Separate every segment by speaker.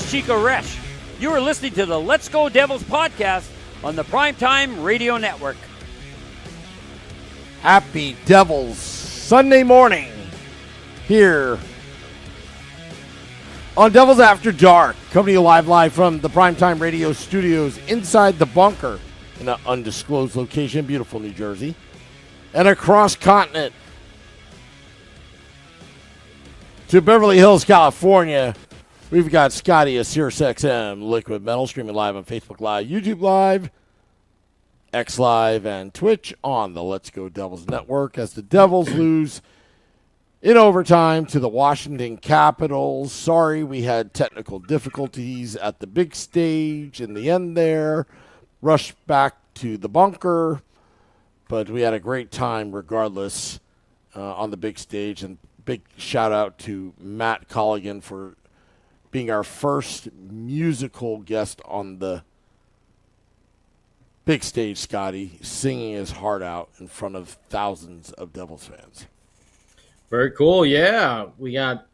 Speaker 1: is Chico Resch. You are listening to the Let's Go Devils podcast on the Primetime Radio Network.
Speaker 2: Happy Devils Sunday morning here on Devils After Dark, coming to you live from the Primetime Radio studios inside the bunker in an undisclosed location, beautiful New Jersey, and across continent to Beverly Hills, California. We've got Scotty, a SiriusXM Liquid Metal, streaming live on Facebook Live, YouTube Live, X Live, and Twitch on the Let's Go Devils Network as the Devils lose in overtime to the Washington Capitals. Sorry, we had technical difficulties at the big stage in the end there. Rushed back to the bunker, but we had a great time regardless on the big stage. And big shout out to Matt Colligan for being our first musical guest on the big stage, Scotty, singing his heart out in front of thousands of Devils fans.
Speaker 3: Very cool, yeah. We got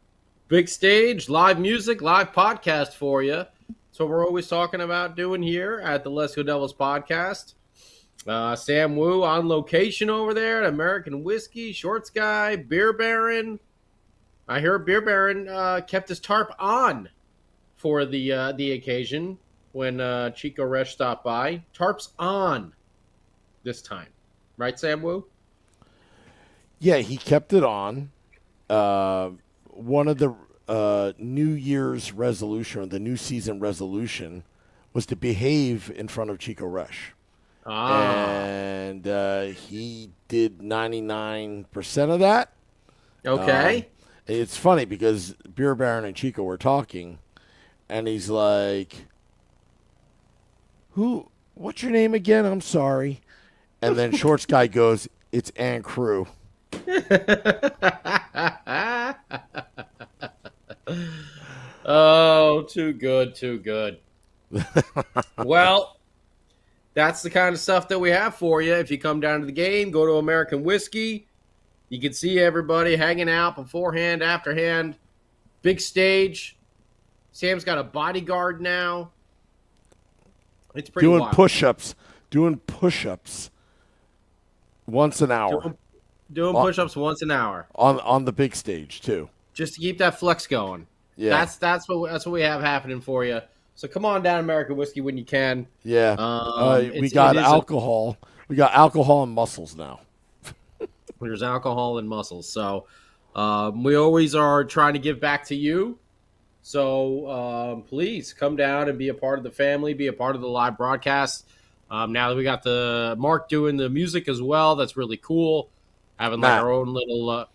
Speaker 3: big stage, live music, live podcast for you. That's what we're always talking about doing here at the Let's Go Devils podcast. Sam Wu on location over there at American Whiskey, Shorts Guy, Beer Baron. I hear Beer Baron kept his tarp on for the occasion when Chico Resch stopped by. Tarp's on this time. Right, Sam Wu?
Speaker 2: Yeah, he kept it on. One of the New Year's resolution, or the new season resolution, was to behave in front of Chico Resch. And he did 99% of that.
Speaker 3: Okay.
Speaker 2: It's funny because Beer Baron and Chico were talking, and he's like, what's your name again? I'm sorry. And then Shorts Guy goes, it's Ann Crew.
Speaker 3: Oh, too good, too good. Well, that's the kind of stuff that we have for you. If you come down to the game, go to American Whiskey. You can see everybody hanging out beforehand, afterhand. Big stage. Sam's got a bodyguard now. It's pretty
Speaker 2: doing
Speaker 3: wild.
Speaker 2: Doing push-ups once an hour.
Speaker 3: Doing push-ups once an hour.
Speaker 2: On the big stage, too.
Speaker 3: Just to keep that flex going.
Speaker 2: Yeah.
Speaker 3: That's what we have happening for you. So come on down, American Whiskey, when you can.
Speaker 2: Yeah. We got alcohol. We got alcohol and muscles now.
Speaker 3: There's alcohol and muscles. So we always are trying to give back to you. So please come down and be a part of the family, be a part of the live broadcast. Now that we got the Mark doing the music as well, that's really cool. Having like our own little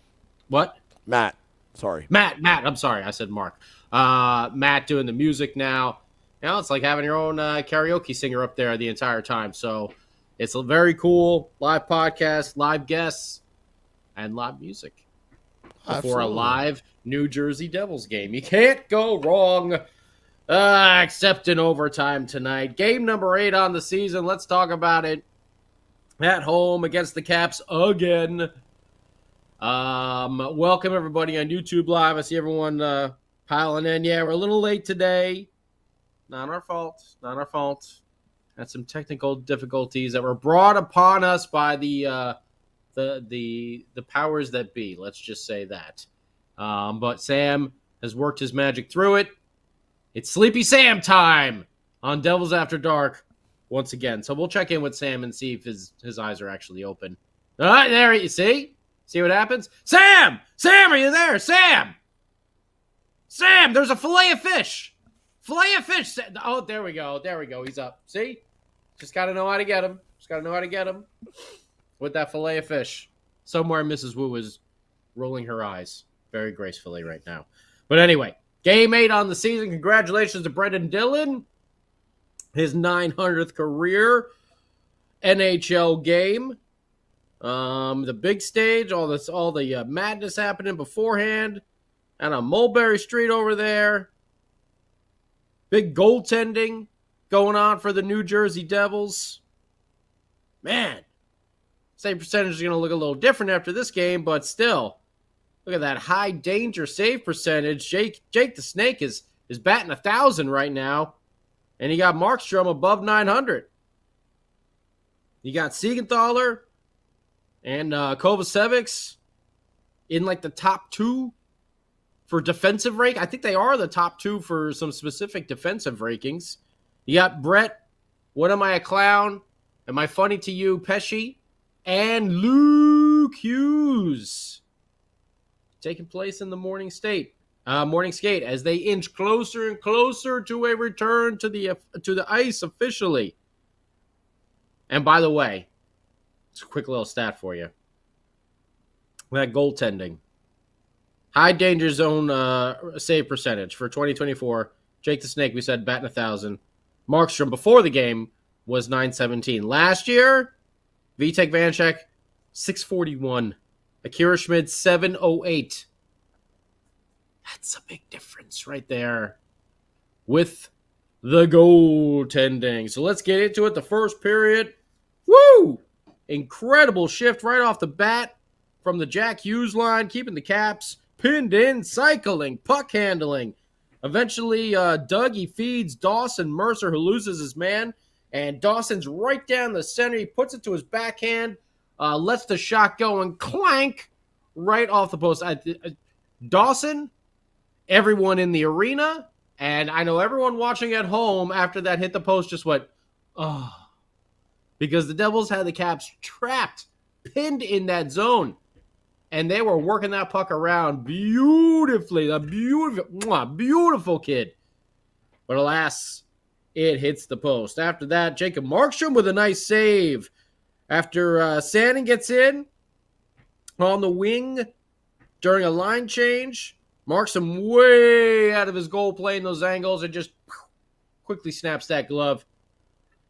Speaker 3: what?
Speaker 2: Matt. Sorry.
Speaker 3: Matt. I'm sorry. I said Mark. Matt doing the music now. Now it's like having your own karaoke singer up there the entire time. So it's a very cool live podcast, live guests, and live music before a live New Jersey Devils game. You can't go wrong except in overtime tonight. Game number 8 on the season. Let's talk about it. At home against the Caps again. Welcome everybody on YouTube Live. I see everyone piling in. Yeah, we're a little late today. Not our fault. Had some technical difficulties that were brought upon us by the powers that be. Let's just say that. But Sam has worked his magic through it. It's Sleepy Sam time on Devils After Dark once again. So we'll check in with Sam and see if his eyes are actually open. All right, there you see. See what happens? Sam! Sam, are you there? Sam! There's a fillet of fish. Oh, there we go. He's up. See? Just got to know how to get him. With that fillet of fish. Somewhere Mrs. Wu is rolling her eyes very gracefully right now. But anyway, game 8 on the season. Congratulations to Brendan Dillon. His 900th career NHL game. The big stage, all the madness happening beforehand. And on Mulberry Street over there. Big goaltending going on for the New Jersey Devils. Man, save percentage is going to look a little different after this game, but still, look at that high danger save percentage. Jake the Snake is is batting 1,000 right now, and you got Markstrom above 900. You got Siegenthaler and Kovacevic in like the top 2 for defensive rank. I think they are the top 2 for some specific defensive rankings. You got Brett, what am I, a clown? Am I funny to you, Pesci? And Luke Hughes taking place in the morning skate as they inch closer and closer to a return to the ice officially. And by the way, it's a quick little stat for you. That goaltending. High danger zone save percentage for 2024. Jake the Snake, we said, batting 1,000. Markstrom before the game was .917. Last year, Vitek Vanecek, 641. Akira Schmid, 708. That's a big difference right there with the goaltending. So let's get into it. The first period. Woo! Incredible shift right off the bat from the Jack Hughes line, keeping the Caps pinned in, cycling, puck handling. Eventually, Dougie feeds Dawson Mercer, who loses his man. And Dawson's right down the center. He puts it to his backhand, lets the shot go, and clank right off the post. Dawson, everyone in the arena, and I know everyone watching at home after that hit the post just went, oh. Because the Devils had the Caps trapped, pinned in that zone. And they were working that puck around beautifully. A beautiful kid. But alas, it hits the post. After that, Jacob Markstrom with a nice save. After Sandin gets in on the wing during a line change, Markstrom way out of his goal playing those angles and just quickly snaps that glove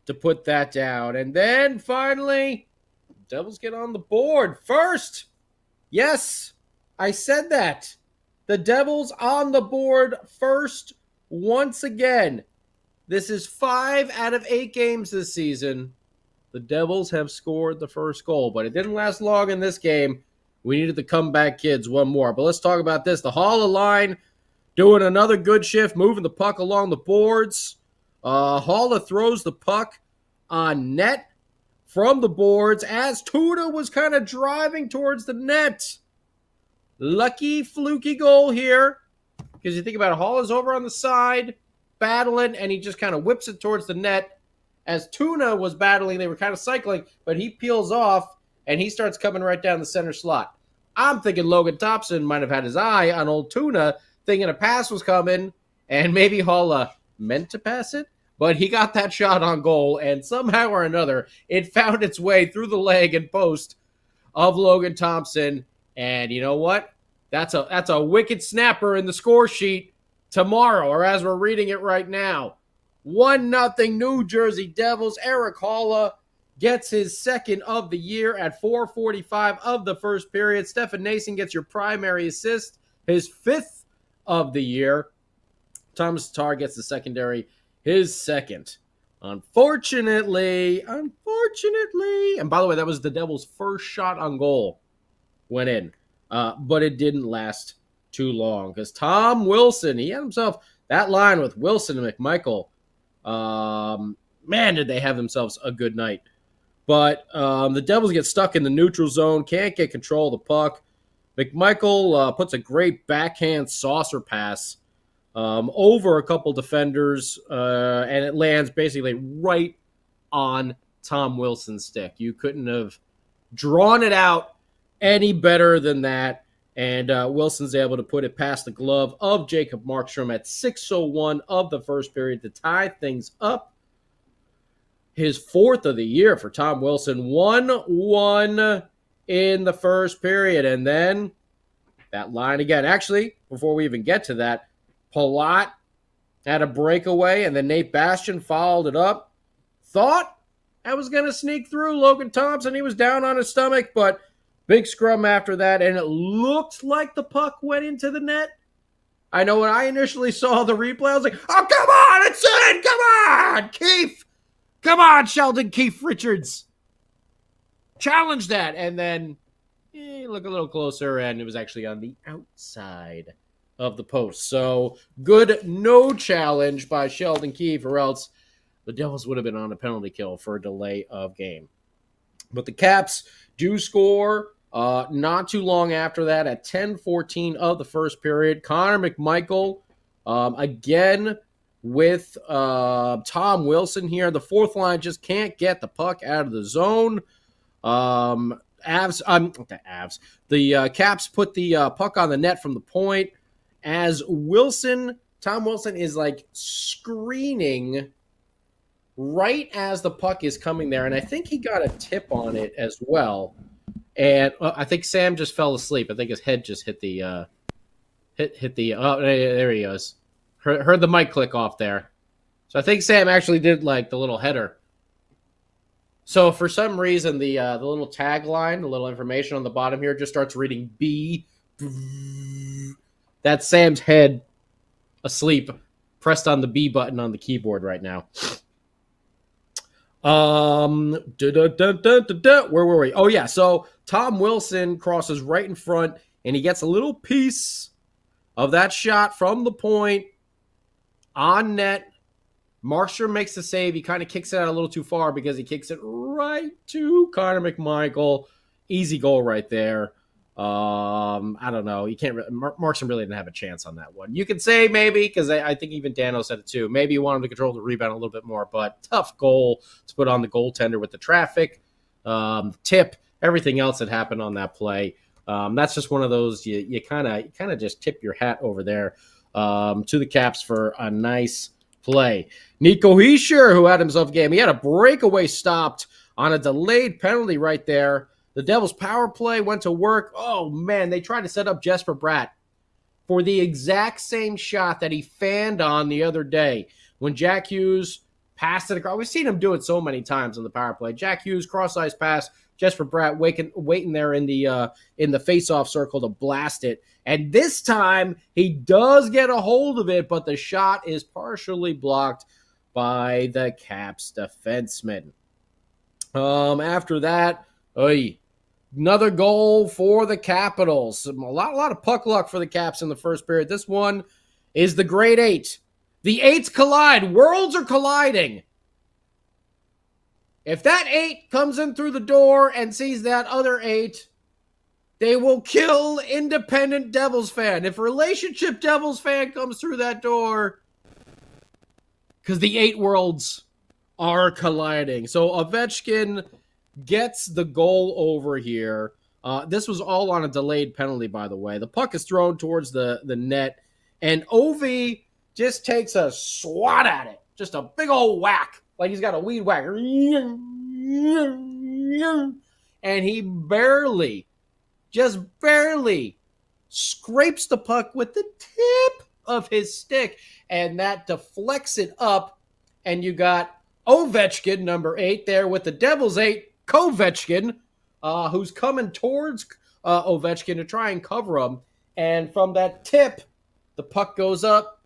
Speaker 3: to put that down. And then finally, Devils get on the board first. Yes, I said that. The Devils on the board first once again. This is 5 out of 8 games this season. The Devils have scored the first goal, but it didn't last long in this game. We needed the comeback kids one more. But let's talk about this. The Haula line doing another good shift, moving the puck along the boards. Haula throws the puck on net from the boards as Tuna was kind of driving towards the net. Lucky, fluky goal here. Because you think about it, Haula's over on the side, battling, and he just kind of whips it towards the net. As Tuna was battling, they were kind of cycling, but he peels off, and he starts coming right down the center slot. I'm thinking Logan Thompson might have had his eye on old Tuna, thinking a pass was coming, and maybe Haula meant to pass it, but he got that shot on goal, and somehow or another, it found its way through the leg and post of Logan Thompson. And you know what? That's a wicked snapper in the score sheet tomorrow, or as we're reading it right now. 1-0 New Jersey Devils. Eric Haula gets his second of the year at 4:45 of the first period. Stefan Nason gets your primary assist, his 5th of the year. Thomas Tatar gets the secondary, his second. Unfortunately, and by the way, that was the Devils' first shot on goal went in. But it didn't last too long because Tom Wilson, he had himself that line with Wilson and McMichael. Man, did they have themselves a good night. But the Devils get stuck in the neutral zone, can't get control of the puck. McMichael puts a great backhand saucer pass over a couple defenders, and it lands basically right on Tom Wilson's stick. You couldn't have drawn it out any better than that. And Wilson's able to put it past the glove of Jacob Markstrom at 6:01 of the first period to tie things up. His 4th of the year for Tom Wilson. 1-1 in the first period. And then that line again. Actually, before we even get to that, Palat had a breakaway, and then Nate Bastian followed it up. Thought I was going to sneak through Logan Thompson. He was down on his stomach, but big scrum after that, and it looked like the puck went into the net. I know when I initially saw the replay, I was like, oh, come on, it's in! Come on, Keefe! Come on, Sheldon Keefe Richards! Challenge that! And then look a little closer, and it was actually on the outside of the post. So good no challenge by Sheldon Keefe, or else the Devils would have been on a penalty kill for a delay of game. But the Caps do score not too long after that at 10:14 of the first period. Connor McMichael again with Tom Wilson here. The fourth line just can't get the puck out of the zone. The Caps put the puck on the net from the point as Tom Wilson is like screening right as the puck is coming there, and I think he got a tip on it as well. And I think Sam just fell asleep. I think his head just hit the oh, there he goes. Heard the mic click off there. So I think Sam actually did like the little header. So for some reason, the little tagline, the little information on the bottom here just starts reading B. That's Sam's head asleep, pressed on the B button on the keyboard right now. Where were we? Oh yeah, so Tom Wilson crosses right in front, and he gets a little piece of that shot from the point on net. Markstrom makes the save. He kind of kicks it out a little too far because he kicks it right to Connor McMichael. Easy goal right there. I don't know. You can't. Markstrom really didn't have a chance on that one. You could say maybe, because I think even Dano said it too. Maybe you want him to control the rebound a little bit more, but tough goal to put on the goaltender with the traffic, tip, everything else that happened on that play. That's just one of those you kind of just tip your hat over there to the Caps for a nice play. Nico Hischier, who had himself a game, he had a breakaway stopped on a delayed penalty right there. The Devils' power play went to work. Oh, man, they tried to set up Jesper Bratt for the exact same shot that he fanned on the other day when Jack Hughes passed it across. We've seen him do it so many times on the power play. Jack Hughes, cross-ice pass, Jesper Bratt waiting there in the face-off circle to blast it. And this time, he does get a hold of it, but the shot is partially blocked by the Caps defenseman. After that, another goal for the Capitals. A lot of puck luck for the Caps in the first period. This one is the Great Eight. The eights collide. Worlds are colliding. If that 8 comes in through the door and sees that other 8, they will kill independent Devils fan. If relationship Devils fan comes through that door, because the 8 worlds are colliding. So Ovechkin gets the goal over here. This was all on a delayed penalty, by the way. The puck is thrown towards the net, and Ovi just takes a swat at it. Just a big old whack, like he's got a weed whacker. And he just barely scrapes the puck with the tip of his stick, and that deflects it up, and you got Ovechkin, number 8, there with the Devils' 8, Kovechkin, who's coming towards Ovechkin to try and cover him. And from that tip, the puck goes up.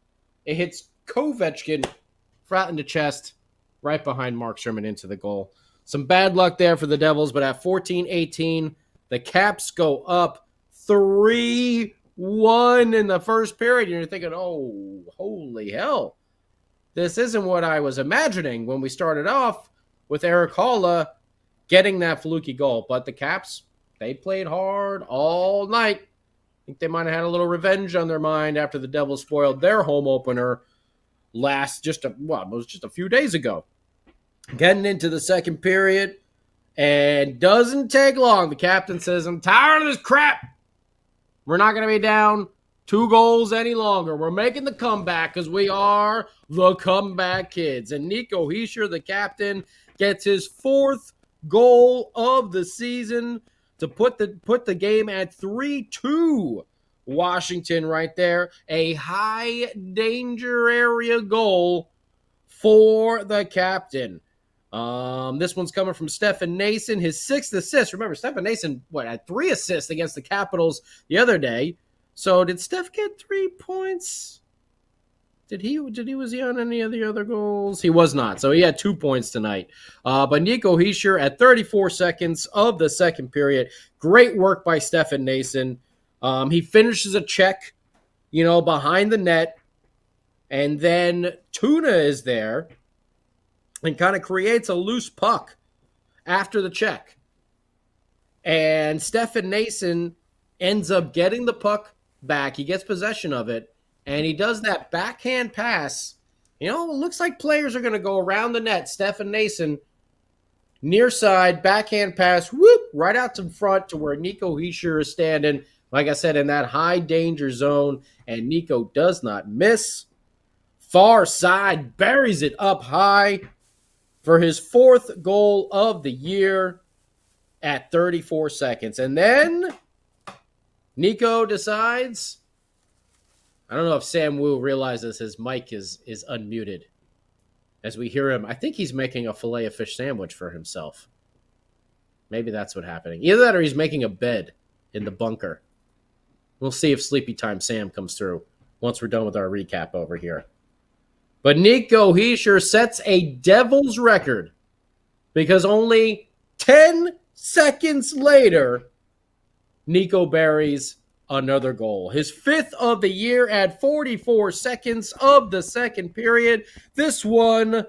Speaker 3: It hits Kovechkin flat in the chest, right behind Markstrom and into the goal. Some bad luck there for the Devils, but at 14-18, the Caps go up 3-1 in the first period. And you're thinking, oh, holy hell. This isn't what I was imagining when we started off with Eric Halla getting that fluky goal. But the Caps, they played hard all night. I think they might have had a little revenge on their mind after the Devils spoiled their home opener it was just a few days ago. Getting into the second period, and doesn't take long. The captain says, I'm tired of this crap. We're not going to be down 2 goals any longer. We're making the comeback because we are the comeback kids. And Nico Hischier, the captain, gets his 4th goal of the season to put the game at 3-2. Washington right there. A high danger area goal for the captain. This one's coming from Stefan Nason, his 6th assist. Remember, Stefan Nason, had 3 assists against the Capitals the other day. So did Steph get 3 points? Was he on any of the other goals? He was not. So he had 2 points tonight. But Nico Hischier at 34 seconds of the second period. Great work by Stefan Nason. He finishes a check behind the net. And then Tuna is there and kind of creates a loose puck after the check. And Stefan Nason ends up getting the puck back. He gets possession of it, and he does that backhand pass. It looks like players are going to go around the net. Stefan Nason, near side, backhand pass, whoop, right out to front to where Nico Hischier is standing. Like I said, in that high danger zone, and Nico does not miss. Far side, buries it up high for his 4th goal of the year at 34 seconds. And then Nico decides, I don't know if Sam Wu realizes his mic is unmuted as we hear him. I think he's making a filet of fish sandwich for himself. Maybe that's what's happening. Either that or he's making a bed in the bunker. We'll see if Sleepy Time Sam comes through once we're done with our recap over here. But Nico Hischier sets a Devils record because only 10 seconds later, Nico buries another goal. His 5th of the year at 44 seconds of the second period. This one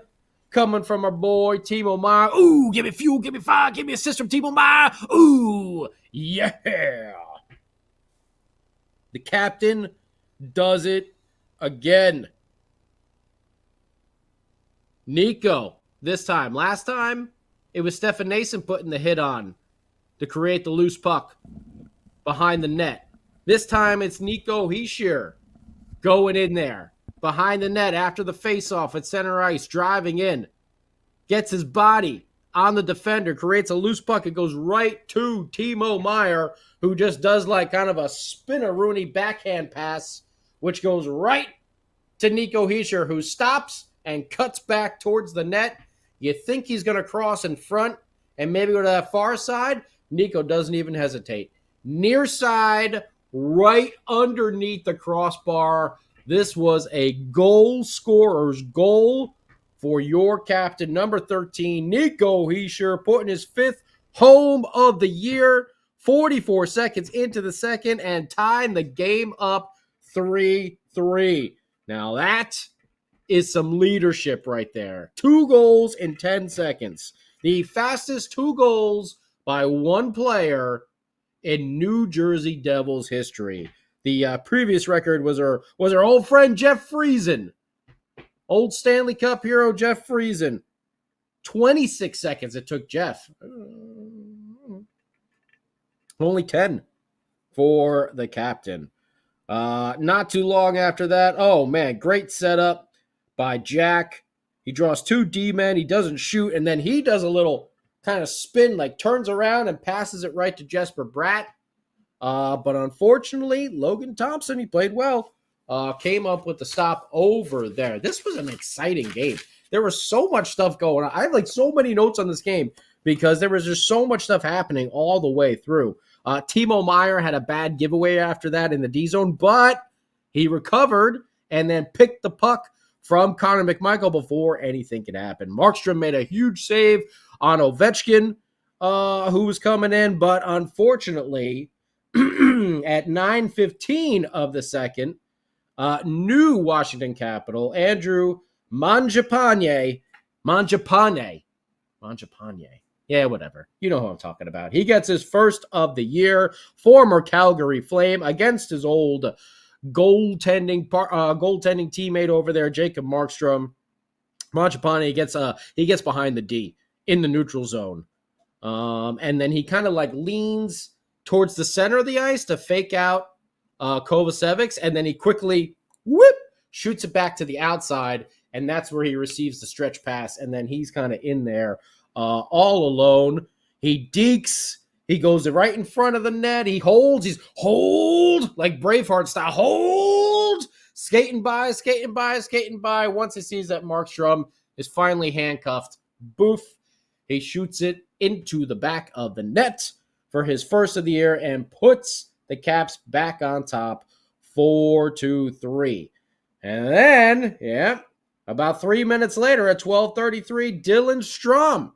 Speaker 3: coming from our boy Timo Meier. Ooh, give me fuel, give me fire, give me assist from Timo Meier. Ooh, yeah. The captain does it again. Nico, this time. Last time, it was Stefan Nason putting the hit on to create the loose puck behind the net. This time, it's Nico Hischier going in there behind the net after the faceoff at center ice, driving in, gets his body on the defender, creates a loose puck. It goes right to Timo Meier, who just does like kind of a spin-a-rooney backhand pass, which goes right to Nico Hischier, who stops and cuts back towards the net. You think he's going to cross in front and maybe go to that far side. Nico doesn't even hesitate. Near side, right underneath the crossbar. This was a goal scorer's goal for your captain, number 13, Nico Hischier, putting his 5th home of the year, 44 seconds into the second, and tying the game up 3-3. Now that is some leadership right there. 2 goals in 10 seconds. The fastest 2 goals by one player in New Jersey Devils history. The previous record was our old friend Jeff Friesen. Old Stanley Cup hero Jeff Friesen. 26 seconds it took Jeff. Only 10 for the captain. Not too long after that. Oh, man, great setup by Jack. He draws 2 D-men. He doesn't shoot, and then he does a little kind of spin, like turns around and passes it right to Jesper Bratt. But unfortunately, Logan Thompson, he played well, came up with the stop over there. This was an exciting game. There was so much stuff going on. I have like so many notes on this game because there was just so much stuff happening all the way through. Timo Meier had a bad giveaway after that in the D zone, but he recovered and then picked the puck from Connor McMichael before anything could happen. Markstrom made a huge save on Ovechkin, who was coming in, but unfortunately, at 9:15 of the second, new Washington Capital, Andrew Mangiapane. Yeah, whatever. You know who I'm talking about. He gets his 1st of the year, former Calgary Flame, against his old goaltending teammate over there, Jacob Markstrom. Mangiapane gets behind the D in the neutral zone. And then he kind of like leans towards the center of the ice to fake out Kovacevic, and then he quickly shoots it back to the outside, and that's where he receives the stretch pass, and then he's kind of in there all alone. He dekes. He goes right in front of the net. He's hold, like Braveheart style, hold, skating by. Once he sees that Markstrom is finally handcuffed, boof, he shoots it into the back of the net for his 1st of the year and puts the Caps back on top 4-3. And then, about 3 minutes later at 12:33, Dylan Strome.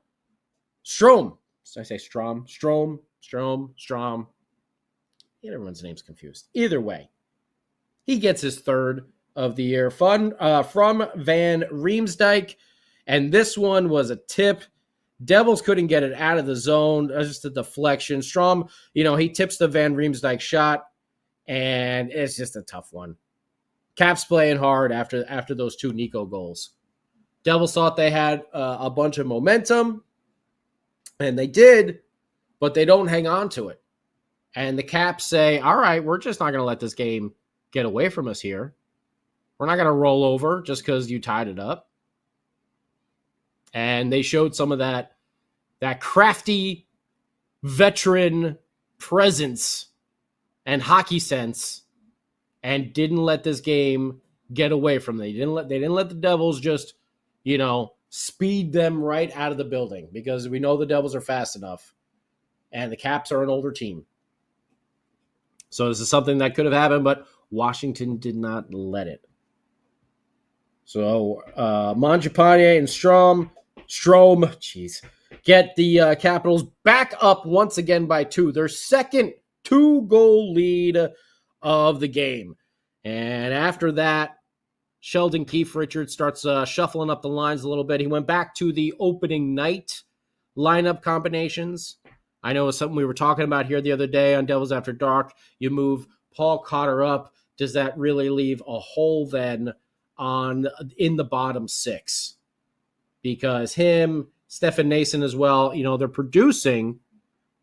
Speaker 3: Did I say Strom? Strom. Get everyone's names confused. Either way, He gets his third of the year from Van Riemsdyk. And this one was a tip. Devils couldn't get it out of the zone. It was just a deflection. Strom, he tips the Van Riemsdyk shot, and it's just a tough one. Caps playing hard after those two Nico goals. Devils thought they had a bunch of momentum, and they did, but they don't hang on to it. And the Caps say, all right, we're just not going to let this game get away from us here. We're not going to roll over just because you tied it up. And they showed some of that crafty veteran presence and hockey sense and didn't let this game get away from them. They didn't let the Devils just, speed them right out of the building, because we know the Devils are fast enough and the Caps are an older team. So this is something that could have happened, but Washington did not let it. So Mangiapane and Strom, get the Capitals back up once again by 2. Their second 2-goal lead of the game. And after that, Sheldon Keefe-Richards starts shuffling up the lines a little bit. He went back to the opening night lineup combinations. I know it's something we were talking about here the other day on Devils After Dark. You move Paul Cotter up. Does that really leave a hole then in the bottom 6? Because him, Stefan Nason as well, they're producing,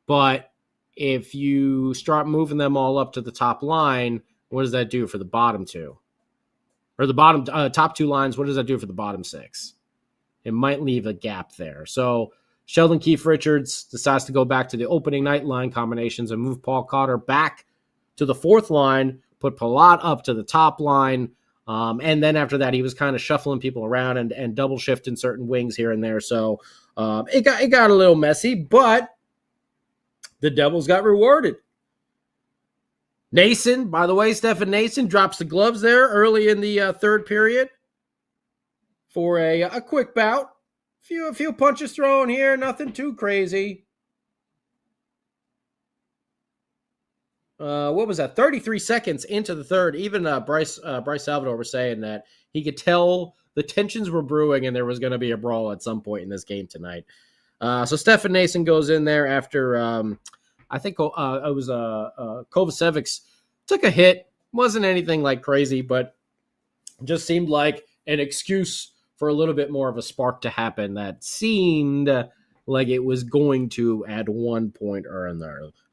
Speaker 3: but if you start moving them all up to the top line, what does that do for the bottom 2? Or the bottom top 2 lines, what does that do for the bottom 6? It might leave a gap there. So Sheldon Keefe-Richards decides to go back to the opening night line combinations and move Paul Cotter back to the 4th line, put Palat up to the top line, and then after that, he was kind of shuffling people around and double shifting certain wings here and there. So it got a little messy, but the Devils got rewarded. Nason, by the way, Stefan Nason drops the gloves there early in the third period for a quick bout. A few punches thrown here, nothing too crazy. What was that? 33 seconds into the third. Even Bryce Salvador was saying that he could tell the tensions were brewing and there was going to be a brawl at some point in this game tonight. So Stefan Nason goes in there after I think it was Kovacevic took a hit. Wasn't anything like crazy, but just seemed like an excuse for a little bit more of a spark to happen that seemed like it was going to at one point or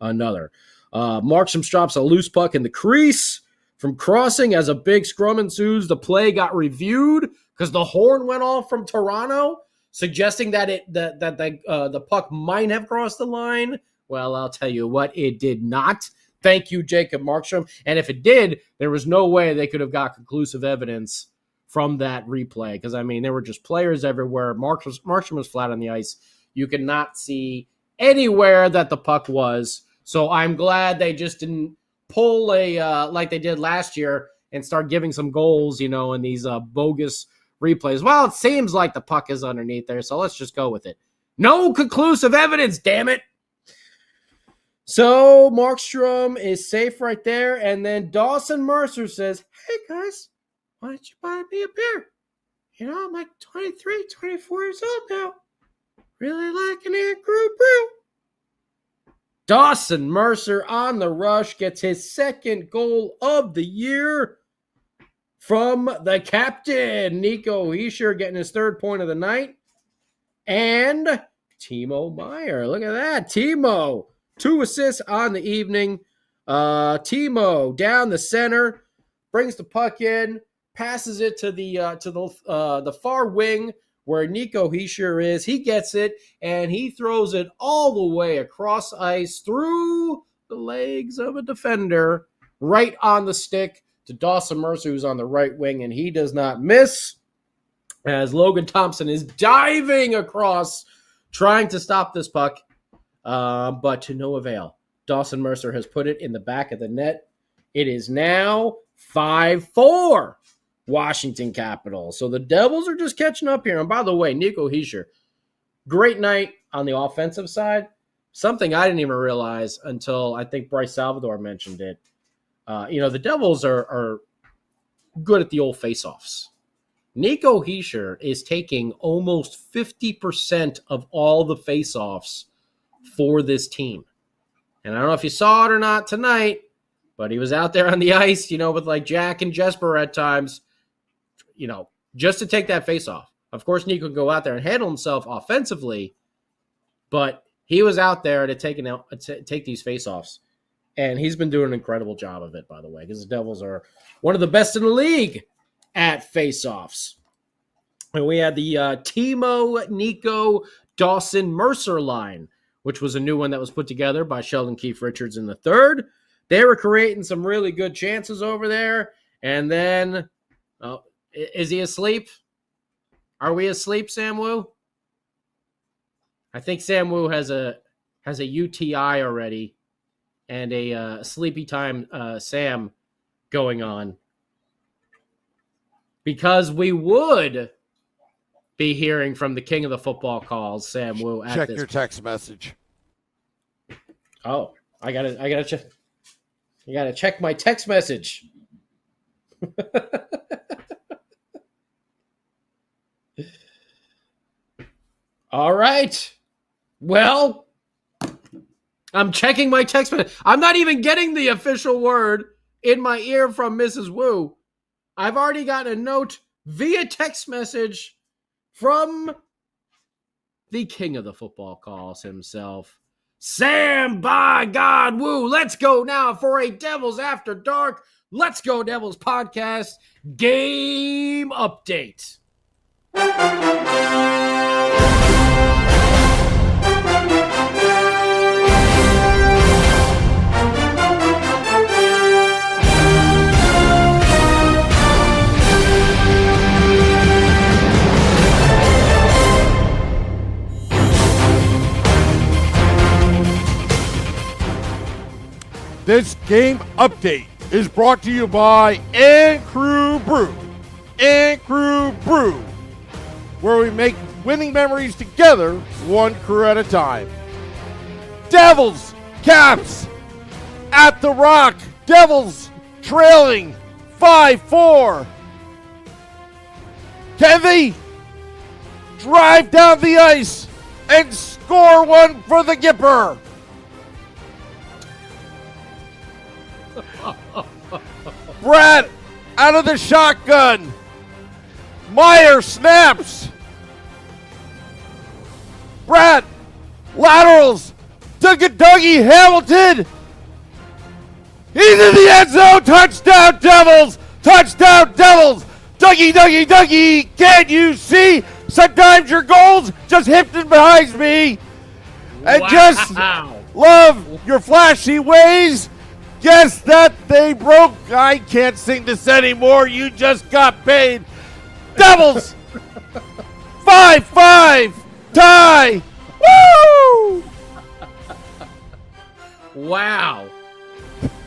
Speaker 3: another. Markstrom drops a loose puck in the crease from crossing as a big scrum ensues. The play got reviewed because the horn went off from Toronto, suggesting that the puck might have crossed the line. Well, I'll tell you what, it did not. Thank you, Jacob Markstrom. And if it did, there was no way they could have got conclusive evidence from that replay. Because, there were just players everywhere. Markstrom was flat on the ice. You could not see anywhere that the puck was. So I'm glad they just didn't pull like they did last year and start giving some goals, in these bogus replays. Well, it seems like the puck is underneath there, so let's just go with it. No conclusive evidence, damn it. So Markstrom is safe right there. And then Dawson Mercer says, hey, guys, why don't you buy me a beer? I'm like 23, 24 years old now. Really like an Ant Crew brew. Dawson Mercer on the rush gets his second goal of the year from the captain, Nico Hischier, getting his third point of the night. And Timo Meier. Look at that. Timo, 2 assists on the evening. Timo down the center, brings the puck in, passes it to the far wing where Nico Hischier is. He gets it, and he throws it all the way across ice through the legs of a defender, right on the stick to Dawson Mercer, who's on the right wing, and he does not miss as Logan Thompson is diving across, trying to stop this puck, but to no avail. Dawson Mercer has put it in the back of the net. It is now 5-4. Washington Capitals. So the Devils are just catching up here. And by the way, Nico Hischier, great night on the offensive side. Something I didn't even realize until I think Bryce Salvador mentioned it. The Devils are good at the old face-offs. Nico Hischier is taking almost 50% of all the face-offs for this team. And I don't know if you saw it or not tonight, but he was out there on the ice, with like Jack and Jesper at times, just to take that face-off. Of course, Nico can go out there and handle himself offensively, but he was out there to take these face-offs. And he's been doing an incredible job of it, by the way, because the Devils are one of the best in the league at face-offs. And we had the Timo, Nico, Dawson, Mercer line, which was a new one that was put together by Sheldon Keefe Richards in the third. They were creating some really good chances over there. And then, is he asleep? Are we asleep, Sam Wu? I think Sam Wu has a UTI already and a sleepy time Sam going on. Because we would be hearing from the king of the football calls, Sam Wu.
Speaker 2: Check your text message.
Speaker 3: Oh, I gotta check. You gotta check my text message. All right. Well, I'm checking my text message. I'm not even getting the official word in my ear from Mrs. Wu. I've already got a note via text message from the king of the football calls himself, Sam by God Wu. Let's go now for a Devils After Dark. Let's Go Devils podcast game update.
Speaker 2: This game update is brought to you by Crew Brew. Crew Brew, where we make winning memories together, one crew at a time. Devils, Caps, at the Rock. Devils trailing 5-4. Can they drive down the ice and score one for the Gipper? Brad out of the shotgun. Meyer snaps. Brad laterals. Dougie Hamilton. He's in the end zone. Touchdown Devils. Touchdown Devils. Dougie. Can't you see? Sometimes your goals just hypnotize me. And just love your flashy ways. Guess that they broke. I can't sing this anymore. You just got paid. Devils 5-5 tie. Woo!
Speaker 3: Wow.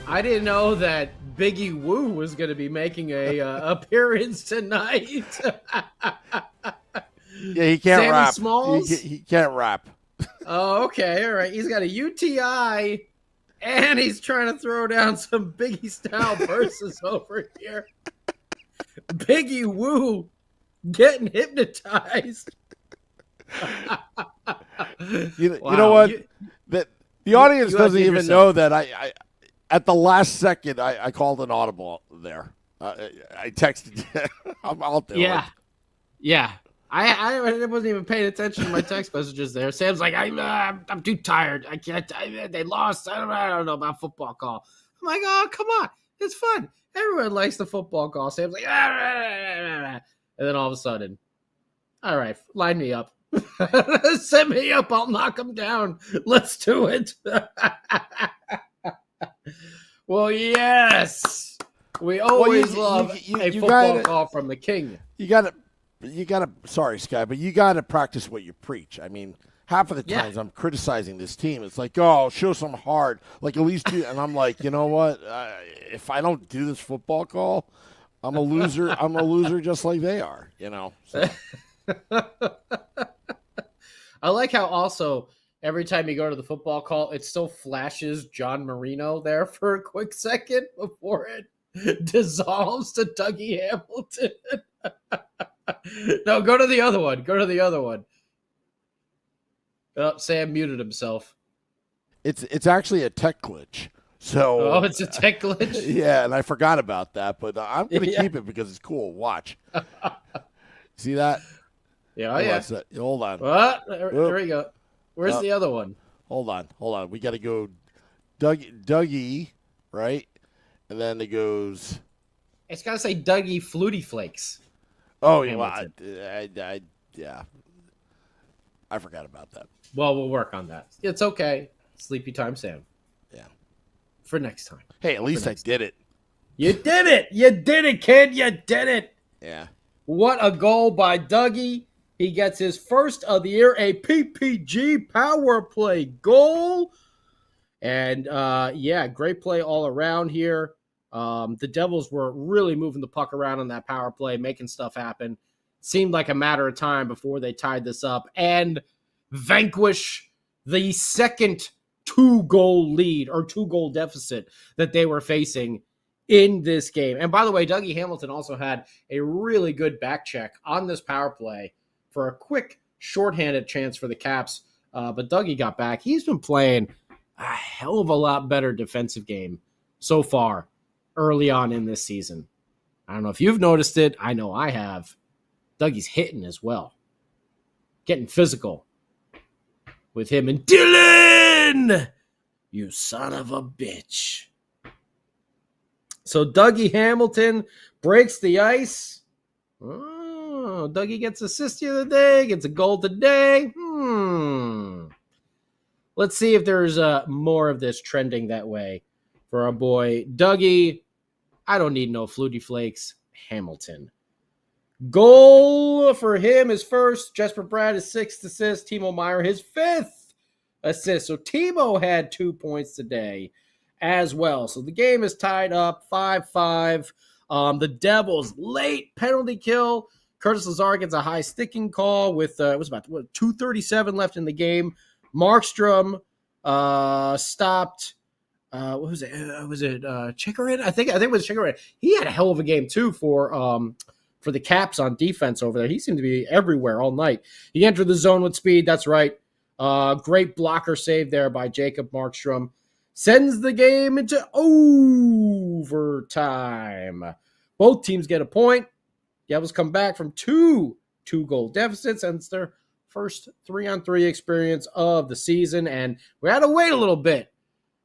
Speaker 3: I didn't know that Biggie Woo was going to be making a appearance tonight.
Speaker 2: Yeah, he can't
Speaker 3: Sammy
Speaker 2: rap.
Speaker 3: Smalls?
Speaker 2: He can't rap.
Speaker 3: Oh, okay. All right. He's got a UTI. And he's trying to throw down some Biggie style verses over here. Biggie Woo getting hypnotized.
Speaker 2: You know what? The audience doesn't even know that I at the last second I called an audible there. I texted. I'll do it.
Speaker 3: Yeah. I wasn't even paying attention to my text messages there. Sam's like, I'm too tired. I can't. They lost. I don't know about football call. I'm like, oh, come on. It's fun. Everyone likes the football call. Sam's like, and then all of a sudden, all right, line me up. Send me up. I'll knock them down. Let's do it. Well, yes. We always love a football call from the king.
Speaker 2: You got to, sorry, Sky, but you got to practice what you preach. I mean, half of the times I'm criticizing this team. It's like, oh, show some heart. Like, at least do, and I'm like, you know what? If I don't do this football call, I'm a loser. I'm a loser just like they are, you know? So.
Speaker 3: I like how also every time you go to the football call, it still flashes John Marino there for a quick second before it dissolves to Dougie Hamilton. No, go to the other one. Go to the other one. Oh, Sam muted himself.
Speaker 2: It's actually a tech glitch. So
Speaker 3: Oh, it's a tech glitch?
Speaker 2: Yeah, and I forgot about that, but I'm going to keep it because it's cool. Watch. See that?
Speaker 3: Yeah, yeah.
Speaker 2: Hold on.
Speaker 3: What? There we go. Where's the other one?
Speaker 2: Hold on. We got to go Dougie, right? And then it goes.
Speaker 3: It's got to say Dougie Flutie Flakes.
Speaker 2: Oh, yeah. Yeah. I forgot about that.
Speaker 3: Well, we'll work on that. It's okay. Sleepy time, Sam.
Speaker 2: Yeah.
Speaker 3: For next time.
Speaker 2: Hey, at least I did it.
Speaker 3: You did it. You did it, kid. You did it.
Speaker 2: Yeah.
Speaker 3: What a goal by Dougie. He gets his first of the year, a PPG power play goal. And, great play all around here. The Devils were really moving the puck around on that power play, making stuff happen. Seemed like a matter of time before they tied this up and vanquish the second 2-goal lead or 2-goal deficit that they were facing in this game. And by the way, Dougie Hamilton also had a really good back check on this power play for a quick shorthanded chance for the Caps. But Dougie got back. He's been playing a hell of a lot better defensive game so far early on in this season. I don't know if you've noticed it. I know I have. Dougie's hitting as well. Getting physical with him and Dylan! You son of a bitch. So Dougie Hamilton breaks the ice. Oh, Dougie gets assist the other day, gets a goal today. Let's see if there's more of this trending that way for our boy Dougie. I don't need no Flutie Flakes. Hamilton. Goal for him is first. Jesper Bratt his 6th assist. Timo Meier his 5th assist. So Timo had 2 points today as well. So the game is tied up 5-5. The Devils late penalty kill. Curtis Lazar gets a high sticking call with it was about 2:37 left in the game. Markstrom stopped. What was it? Was it Chikrin? I think it was Chikrin. He had a hell of a game too for the Caps on defense over there. He seemed to be everywhere all night. He entered the zone with speed. That's right. Great blocker save there by Jacob Markstrom. Sends the game into overtime. Both teams get a point. Devils come back from 2-goal deficits, and it's their first 3-on-3 experience of the season. And we had to wait a little bit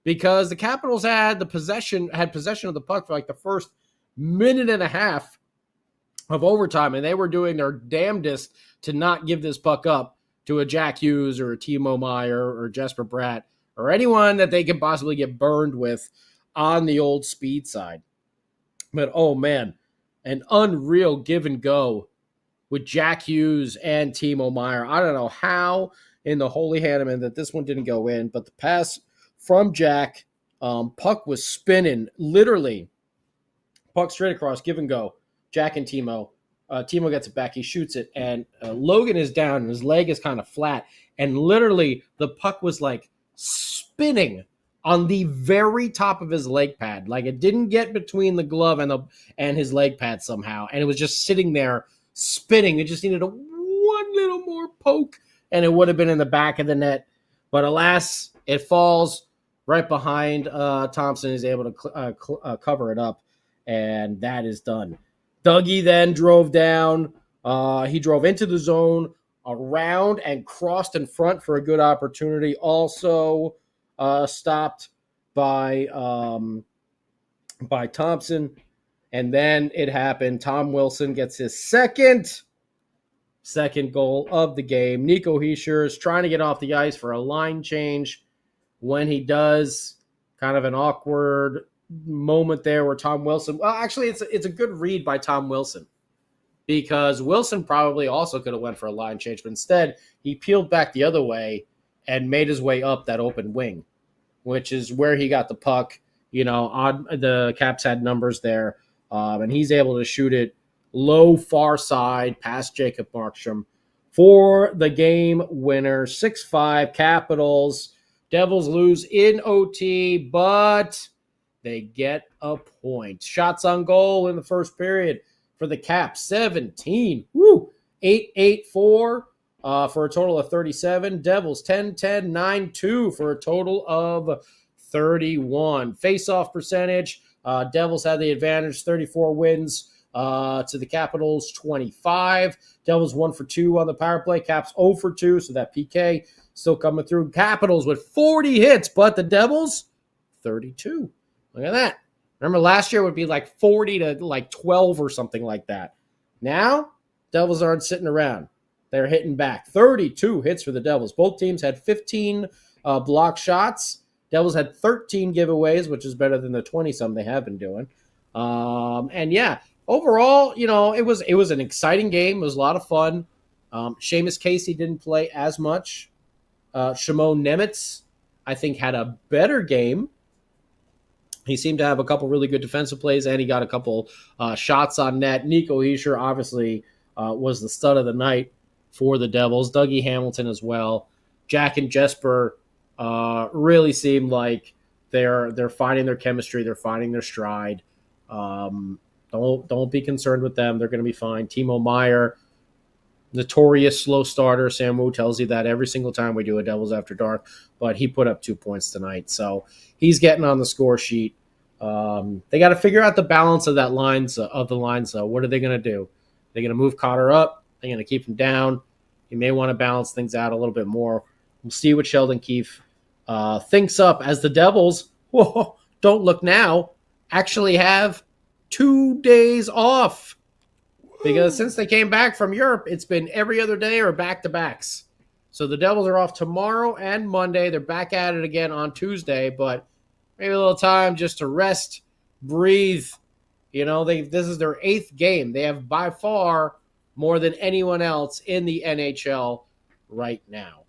Speaker 3: because the Capitals had possession of the puck for like the first minute and a half of overtime, and they were doing their damnedest to not give this puck up to a Jack Hughes or a Timo Meier or Jesper Bratt or anyone that they could possibly get burned with on the old speed side. But, oh, man, an unreal give and go with Jack Hughes and Timo Meier. I don't know how in the holy Hanneman that this one didn't go in, but the pass from Jack, puck was spinning, literally, puck straight across, give and go. Jack and Timo. Timo gets it back. He shoots it, and Logan is down, and his leg is kind of flat. And literally, the puck was like spinning on the very top of his leg pad. Like it didn't get between the glove and his leg pad somehow. And it was just sitting there spinning. It just needed one little more poke, and it would have been in the back of the net. But alas, it falls right behind Thompson. Is able to cover it up, and that is done. Dougie then drove down. He drove into the zone, around, and crossed in front for a good opportunity. Also stopped by Thompson. And then it happened. Tom Wilson gets his second goal of the game. Nico Hischier is trying to get off the ice for a line change. When he does, kind of an awkward moment there where Tom Wilson, well, actually it's a good read by Tom Wilson because Wilson probably also could have went for a line change, but instead he peeled back the other way and made his way up that open wing, which is where he got the puck. You know, on the Caps had numbers there, and he's able to shoot it low far side past Jacob Markstrom for the game winner. 6-5 Capitals. Devils lose in OT, but They get a point. Shots on goal in the first period for the Caps, 17. Woo! 8-8-4 for a total of 37. Devils, 10-10, 9-2 for a total of 31. Face-off percentage, Devils had the advantage, 34 wins to the Capitals, 25. Devils 1 for 2 on the power play. Caps 0 for 2, so that PK still coming through. Capitals with 40 hits, but the Devils, 32. Look at that. Remember last year would be like 40 to like 12 or something like that. Now, Devils aren't sitting around. They're hitting back. 32 hits for the Devils. Both teams had 15 block shots. Devils had 13 giveaways, which is better than the 20-some they have been doing. And yeah, overall, it was an exciting game. It was a lot of fun. Seamus Casey didn't play as much. Shimon Nemitz, I think, had a better game. He seemed to have a couple really good defensive plays, and he got a couple shots on net. Nico Hischier obviously was the stud of the night for the Devils. Dougie Hamilton as well. Jack and Jesper really seem like they're finding their chemistry. They're finding their stride. Don't be concerned with them. They're going to be fine. Timo Meyer, notorious slow starter. Sam Wu tells you that every single time we do a Devils After Dark, but he put up 2 points tonight. So he's getting on the score sheet. They got to figure out the balance of the lines. What are they going to do? They're going to move Cotter up. They're going to keep him down. You may want to balance things out a little bit more. We'll see what Sheldon Keefe thinks up as the Devils, whoa, don't look now, actually have 2 days off. Because since they came back from Europe, it's been every other day or back-to-backs. So the Devils are off tomorrow and Monday. They're back at it again on Tuesday, but maybe a little time just to rest, breathe. This is their 8th game. They have by far more than anyone else in the NHL right now.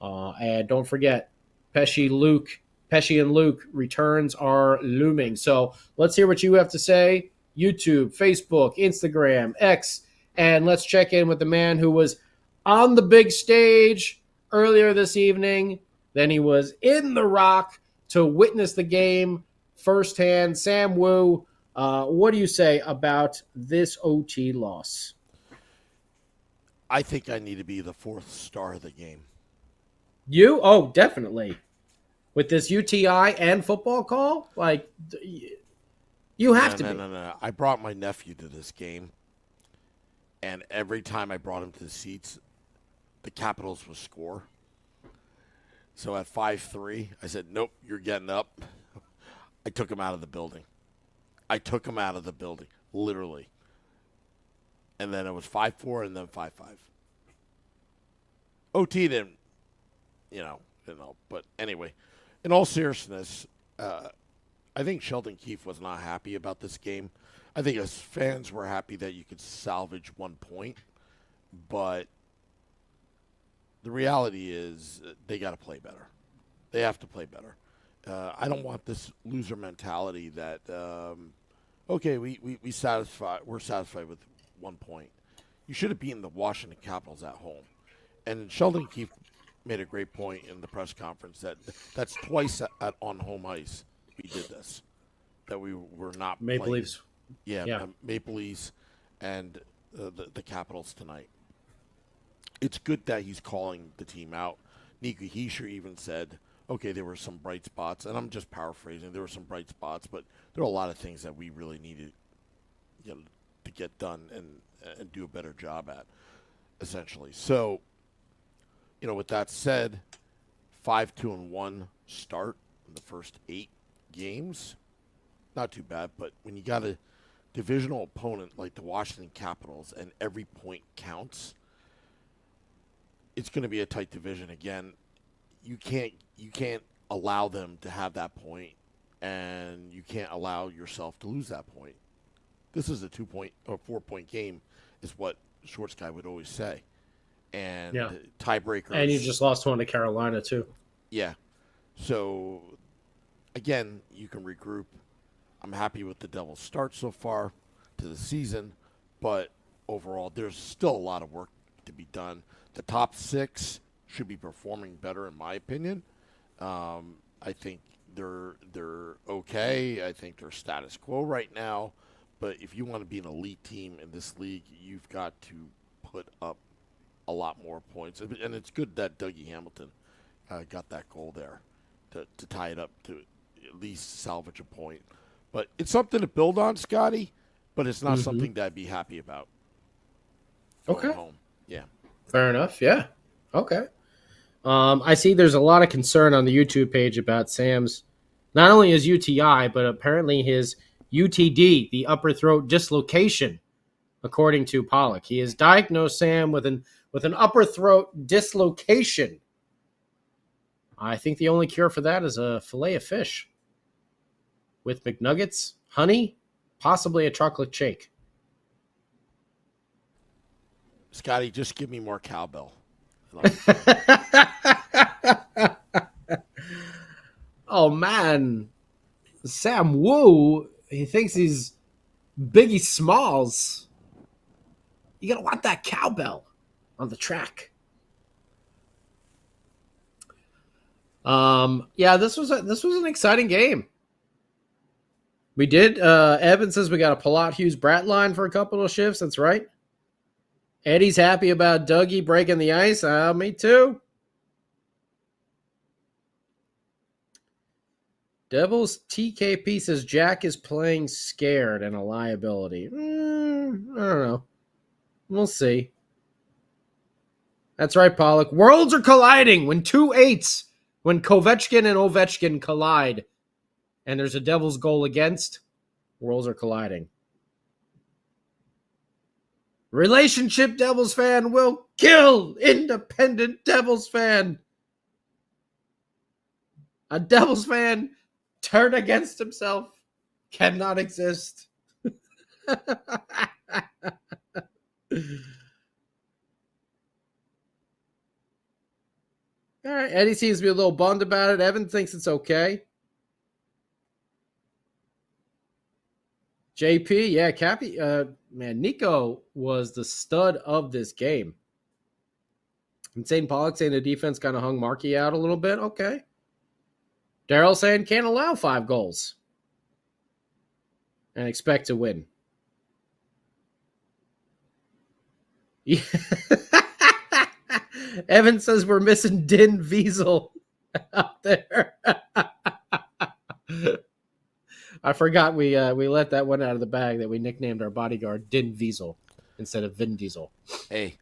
Speaker 3: And don't forget, Pesci and Luke returns are looming. So let's hear what you have to say. YouTube, Facebook, Instagram, X, and let's check in with the man who was on the big stage earlier this evening. Then he was in the Rock to witness the game firsthand. Sam Wu, what do you say about this OT loss?
Speaker 2: I think I need to be the 4th star of the game.
Speaker 3: You? Oh, definitely. With this UTI and football call? Like, you have to be. No.
Speaker 2: I brought my nephew to this game, and every time I brought him to the seats, the Capitals would score. So at 5-3, I said, nope, you're getting up. I took him out of the building. Literally. And then it was 5-4 and then 5-5. OT didn't, but anyway, in all seriousness, I think Sheldon Keefe was not happy about this game. I think his fans were happy that you could salvage 1 point, but the reality is they got to play better. They have to play better. I don't want this loser mentality that, we're satisfied with 1 point. You should have beaten the Washington Capitals at home. And Sheldon Keefe made a great point in the press conference that's twice on home ice we did this, that we were not
Speaker 3: Maple Leafs.
Speaker 2: Yeah. Maple Leafs and the Capitals tonight. It's good that he's calling the team out. Nico Hischier even said, okay, there were some bright spots, and I'm just paraphrasing. There were some bright spots, but there are a lot of things that we really needed to get done and do a better job at, essentially. So, with that said, 5-2-1 start in the first 8 games, not too bad. But when you got a divisional opponent like the Washington Capitals and every point counts, it's going to be a tight division again. You can't allow them to have that point, and you can't allow yourself to lose that point. This is a 2-point or 4-point game, is what Shorts Guy would always say. And tiebreakers.
Speaker 3: And you just lost one to Carolina, too.
Speaker 2: Yeah. So, again, you can regroup. I'm happy with the Devils' start so far to the season, but overall, there's still a lot of work to be done. The top 6 should be performing better, in my opinion. I think they're okay. I think they're status quo right now. But if you want to be an elite team in this league, you've got to put up a lot more points. And it's good that Dougie Hamilton got that goal there to tie it up, to at least salvage a point. But it's something to build on, Scotty, but it's not something that I'd be happy about.
Speaker 3: Okay.
Speaker 2: Home. Yeah.
Speaker 3: Fair enough. Yeah. Okay. I see there's a lot of concern on the YouTube page about Sam's, not only his UTI, but apparently his UTD, the upper throat dislocation, according to Pollock. He has diagnosed Sam with an upper throat dislocation. I think the only cure for that is a fillet of fish with McNuggets, honey, possibly a chocolate shake.
Speaker 2: Scotty, just give me more cowbell.
Speaker 3: Oh, man. Sam Wu, he thinks he's Biggie Smalls. You're going to want that cowbell on the track. Yeah, this was an exciting game. We did. Evan says we got a Palat Hughes Brat line for a couple of shifts. That's right. Eddie's happy about Dougie breaking the ice. Me too. Devils TKP says Jack is playing scared and a liability. I don't know. We'll see. That's right, Pollock. Worlds are colliding when two eights, when Kovechkin and Ovechkin collide, and there's a Devils goal against, worlds are colliding. Relationship Devils fan will kill independent Devils fan. A Devils fan turned against himself cannot exist. All right, Eddie seems to be a little bummed about it. Evan thinks it's okay. JP, yeah, Cappy, man, Nico was the stud of this game. Insane Pollock saying the defense kind of hung Markey out a little bit. Okay. Daryl saying can't allow 5 goals and expect to win. Yeah. Evan says we're missing Din Wiesel out there. I forgot we let that one out of the bag that we nicknamed our bodyguard Din Wiesel instead of Vin Diesel.
Speaker 2: Hey,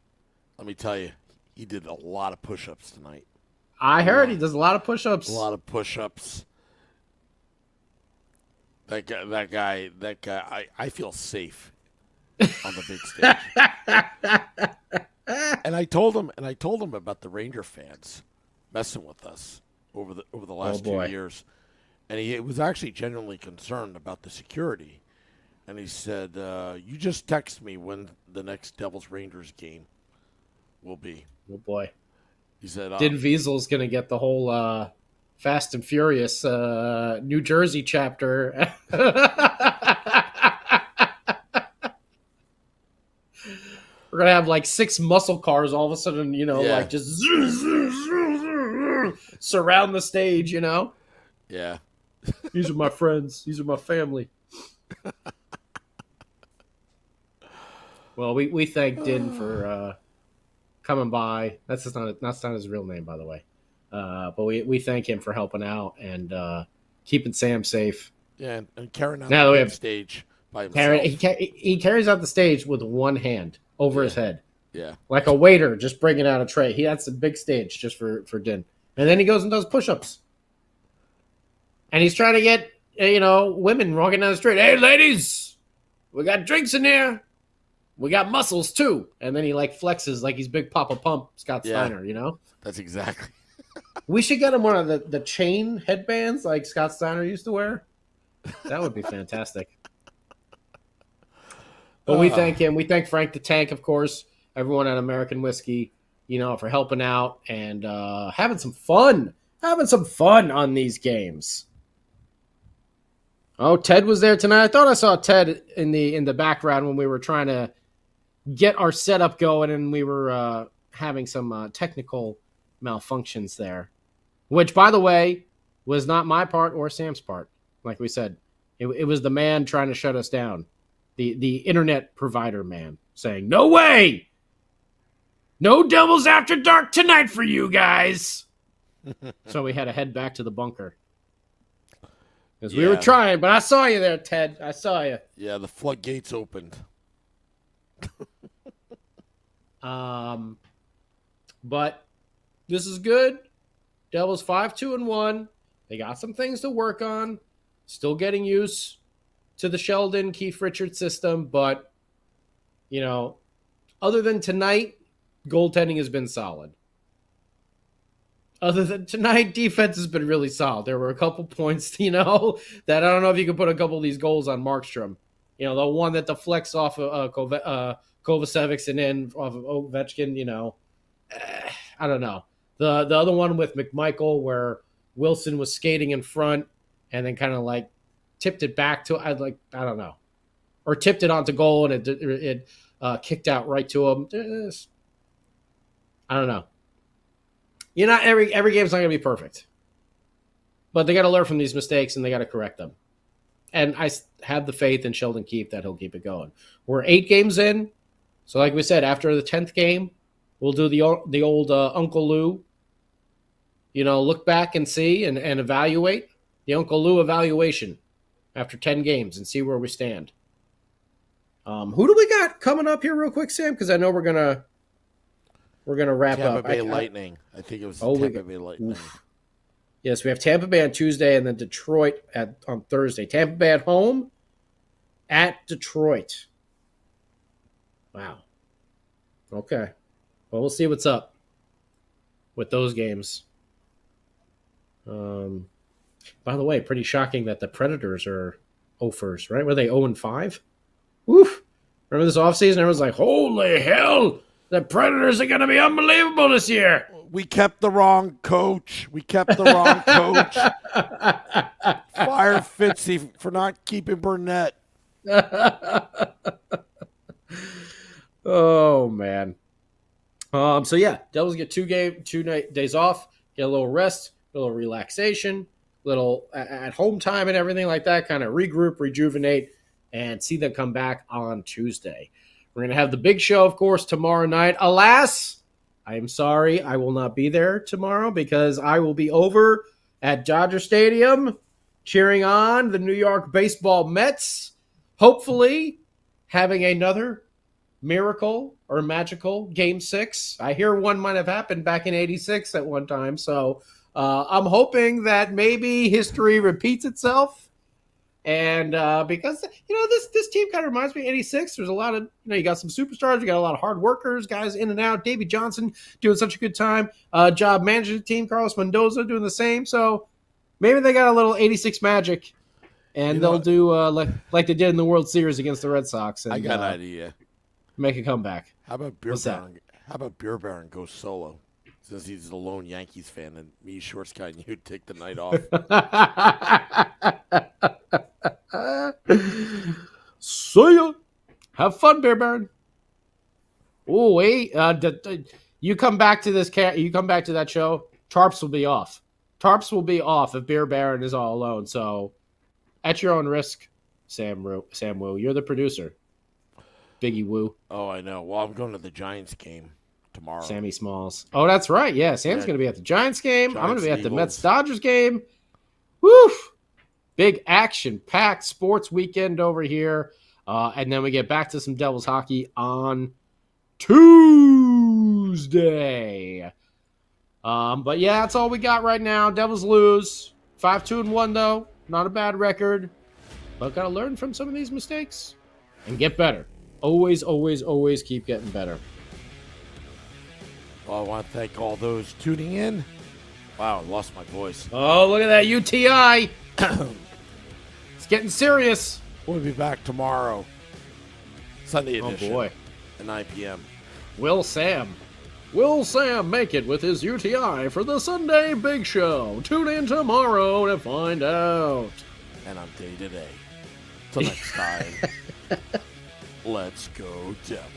Speaker 2: let me tell you, he did a lot of push-ups tonight.
Speaker 3: I heard he does a lot of push-ups.
Speaker 2: A lot of push-ups. That guy. I feel safe on the big stage. And I told him about the Ranger fans messing with us over the last 2 years. And he was actually genuinely concerned about the security. And he said, you just text me when the next Devils Rangers game will be.
Speaker 3: Oh, boy.
Speaker 2: He said,
Speaker 3: Din Wiesel's going to get the whole Fast and Furious New Jersey chapter. We're going to have like 6 muscle cars all of a sudden, like just surround the stage,
Speaker 2: Yeah.
Speaker 3: These are my friends. These are my family. Well, we thank Din for coming by. That's not his real name, by the way. But we thank him for helping out and keeping Sam safe.
Speaker 2: Yeah, and carrying out
Speaker 3: now
Speaker 2: the stage by himself.
Speaker 3: He carries out the stage with one hand over his head.
Speaker 2: Yeah.
Speaker 3: Like a waiter just bringing out a tray. That's a big stage just for Din. And then he goes and does push-ups. And he's trying to get, women walking down the street. Hey, ladies, we got drinks in here. We got muscles, too. And then he, flexes like he's Big Papa Pump, Scott Steiner,
Speaker 2: That's exactly.
Speaker 3: We should get him one of the chain headbands like Scott Steiner used to wear. That would be fantastic. But we thank him. We thank Frank the Tank, of course, everyone at American Whiskey, for helping out and having some fun. Having some fun on these games. Oh, Ted was there tonight. I thought I saw Ted in the background when we were trying to get our setup going, and we were having some technical malfunctions there. Which, by the way, was not my part or Sam's part. Like we said, it was the man trying to shut us down. The internet provider man saying, no way! No Devils After Dark tonight for you guys! So we had to head back to the bunker. Because we were trying, but I saw you there, Ted. I saw you.
Speaker 2: Yeah, the floodgates opened.
Speaker 3: But this is good. Devils 5-2-1. They got some things to work on. Still getting used to the Sheldon Keith Richards system, but other than tonight, goaltending has been solid. Other than tonight, defense has been really solid. There were a couple points, that I don't know if you could put a couple of these goals on Markstrom. The one that deflects off of Kovacevic and in off of Ovechkin, I don't know. The other one with McMichael where Wilson was skating in front and then kind of like tipped it back to, I don't know. Or tipped it onto goal and it kicked out right to him. I don't know. Every game's not going to be perfect. But they got to learn from these mistakes and they got to correct them. And I have the faith in Sheldon Keefe that he'll keep it going. We're 8 games in. So like we said, after the 10th game, we'll do the old Uncle Lou. Look back and see and evaluate. The Uncle Lou evaluation after 10 games and see where we stand. Who do we got coming up here real quick, Sam? Because I know we're gonna wrap
Speaker 2: Tampa
Speaker 3: up.
Speaker 2: Bay Lightning. I think it was Tampa Bay Lightning.
Speaker 3: Oof. Yes, we have Tampa Bay on Tuesday and then Detroit on Thursday. Tampa Bay at home at Detroit. Wow. Okay. Well, we'll see what's up with those games. By the way, pretty shocking that the Predators are 0-ers, right? Were they 0-5? Oof. Remember this offseason? Everyone's like, holy hell, the Predators are going to be unbelievable this year.
Speaker 2: We kept the wrong coach. Fire Fitzy for not keeping Burnett.
Speaker 3: Oh, man. So, yeah, Devils get 2 days off, get a little rest, a little relaxation, little at home time and everything like that, kind of regroup, rejuvenate, and see them come back on Tuesday. We're going to have the big show, of course, tomorrow night. Alas, I am sorry I will not be there tomorrow because I will be over at Dodger Stadium cheering on the New York baseball Mets, hopefully having another miracle or magical Game 6. I hear one might have happened back in 86 at one time, so I'm hoping that maybe history repeats itself. And because, this team kind of reminds me of 86. There's a lot of, you got some superstars. You got a lot of hard workers, guys in and out. Davey Johnson doing such a good job managing the team. Carlos Mendoza doing the same. So maybe they got a little 86 magic. And they'll do like they did in the World Series against the Red Sox. And,
Speaker 2: I got an idea.
Speaker 3: Make a comeback.
Speaker 2: How about Beer Baron go solo? Since he's the lone Yankees fan and me, Shorts Guy, and you take the night off.
Speaker 3: See ya. Have fun, Beer Baron. Oh, wait. You come back to this. You come back to that show. Tarps will be off. Tarps will be off if Beer Baron is all alone. So, at your own risk, Sam Wu. You're the producer. Biggie Woo.
Speaker 2: Oh, I know. Well, I'm going to the Giants game tomorrow.
Speaker 3: Sammy Smalls. Oh, that's right. Yeah, Sam's going to be at the Giants game. I'm going to be at the Mets-Dodgers game. Woof. Big action-packed sports weekend over here. And then we get back to some Devils hockey on Tuesday. But, yeah, that's all we got right now. Devils lose. 5-2-1, though. Not a bad record. But got to learn from some of these mistakes and get better. Always, always, always keep getting better.
Speaker 2: Well, I want to thank all those tuning in. Wow, I lost my voice.
Speaker 3: Oh, look at that UTI. It's getting serious.
Speaker 2: We'll be back tomorrow. Sunday edition.
Speaker 3: Oh, boy.
Speaker 2: At 9 p.m.
Speaker 3: Will Sam make it with his UTI for the Sunday Big Show? Tune in tomorrow to find out.
Speaker 2: And I'm day to day. Till next time. Let's go, Devils.